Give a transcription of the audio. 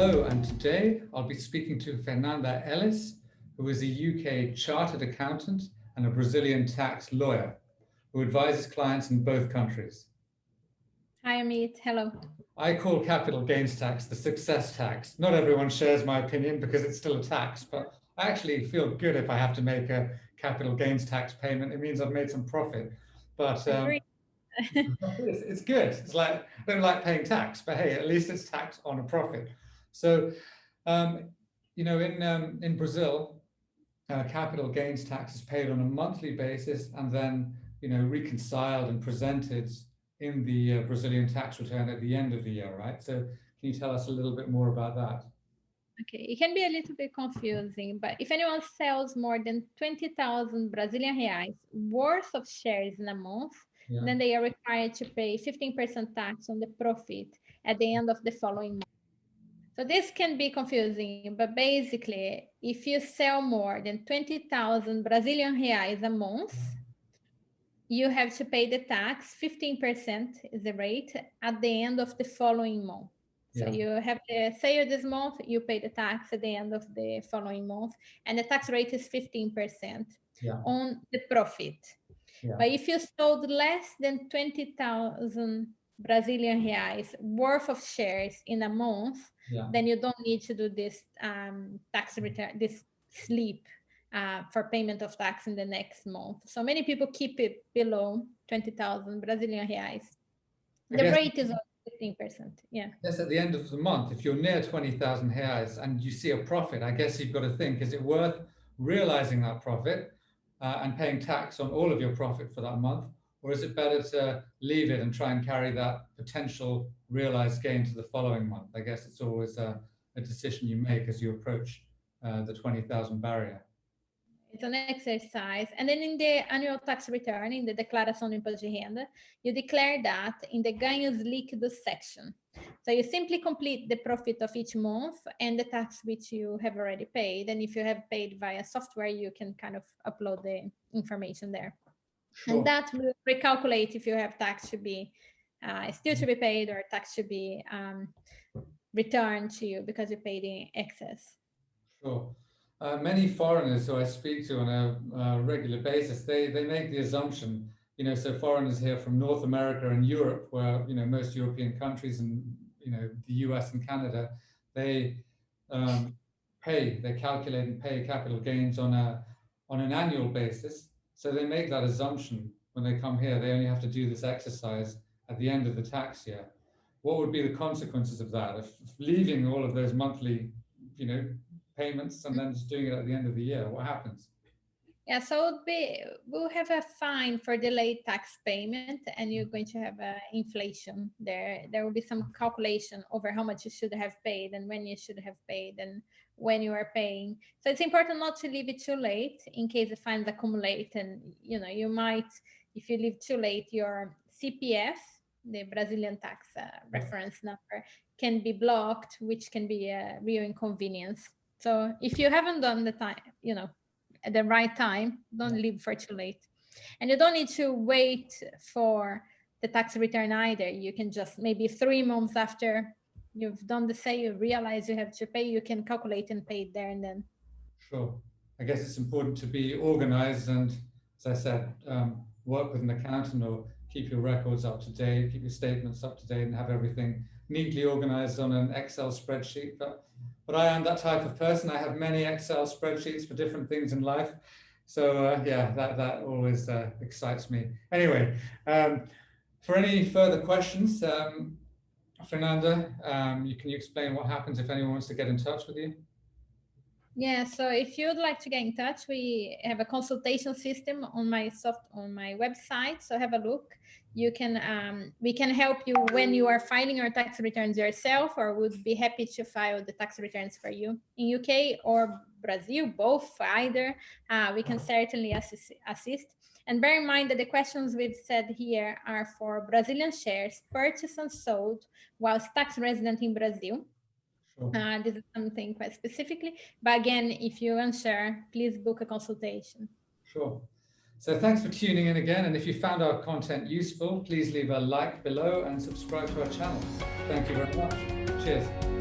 Hello, and today I'll be speaking to Fernanda Ellis, who is a UK chartered accountant and a Brazilian tax lawyer who advises clients in both countries. Hi, Amit. Hello. I call capital gains tax the success tax. Not everyone shares my opinion because it's still a tax, but I actually feel good if I have to make a capital gains tax payment. It means I've made some profit. But it's good. It's like, I don't like paying tax, but hey, at least it's tax on a profit. So, in Brazil, capital gains tax is paid on a monthly basis and then, reconciled and presented in the Brazilian tax return at the end of the year, right? So can you tell us a little bit more about that? Okay, it can be a little bit confusing, but if anyone sells more than 20,000 Brazilian reais worth of shares in a month, then they are required to pay 15% tax on the profit at the end of the following month. So this can be confusing, but basically, if you sell more than 20,000 Brazilian reais a month, you have to pay the tax, 15% is the rate, at the end of the following month. So you have the sale this month, you pay the tax at the end of the following month, and the tax rate is 15% on the profit. But if you sold less than 20,000 Brazilian reais worth of shares in a month, then you don't need to do this tax return, this slip for payment of tax in the next month. So many people keep it below 20,000 Brazilian reais. The rate is 15%. Yeah. Yes, at the end of the month, if you're near 20,000 reais and you see a profit, I guess you've got to think, is it worth realizing that profit and paying tax on all of your profit for that month? Or is it better to leave it and try and carry that potential realized gain to the following month? I guess it's always a decision you make as you approach the 20,000 barrier. It's an exercise. And then in the annual tax return, in the Declaração do Imposto de Renda, you declare that in the ganhos líquidos section. So you simply complete the profit of each month and the tax which you have already paid. And if you have paid via software, you can kind of upload the information there. Sure. And that will recalculate if you have tax to be still to be paid or tax to be returned to you because you paid in excess. Sure. Many foreigners who I speak to on a regular basis, they make the assumption, so foreigners here from North America and Europe, where, most European countries and, the US and Canada, they calculate and pay capital gains on an annual basis. So they make that assumption when they come here, they only have to do this exercise at the end of the tax year. What would be the consequences of that? If leaving all of those monthly, payments and then just doing it at the end of the year, what happens? Yeah, so we'll have a fine for delayed tax payment, and you're going to have inflation there. There will be some calculation over how much you should have paid and when you should have paid and when you are paying. So it's important not to leave it too late in case the fines accumulate. And, you might, if you leave too late, your CPF, the Brazilian tax reference number, can be blocked, which can be a real inconvenience. So if you haven't done the time, at the right time, don't leave for too late. And you don't need to wait for the tax return either. You can just maybe 3 months after you've done the sale, you realize you have to pay, you can calculate and pay it there and then. Sure. I guess it's important to be organized and, as I said, work with an accountant or keep your records up to date, keep your statements up to date and have everything neatly organized on an Excel spreadsheet. But I am that type of person. I have many Excel spreadsheets for different things in life. So that always excites me. Anyway, for any further questions, Fernanda, can you explain what happens if anyone wants to get in touch with you? Yeah, so if you'd like to get in touch, we have a consultation system on my website. So have a look. You can we can help you when you are filing your tax returns yourself, or would be happy to file the tax returns for you in UK or Brazil, both, either. We can certainly assist. And bear in mind that the questions we've said here are for Brazilian shares purchased and sold whilst tax resident in Brazil. Sure. This is something quite specifically. But again, if you're unsure, please book a consultation. Sure. So thanks for tuning in again. And if you found our content useful, please leave a like below and subscribe to our channel. Thank you very much. Cheers.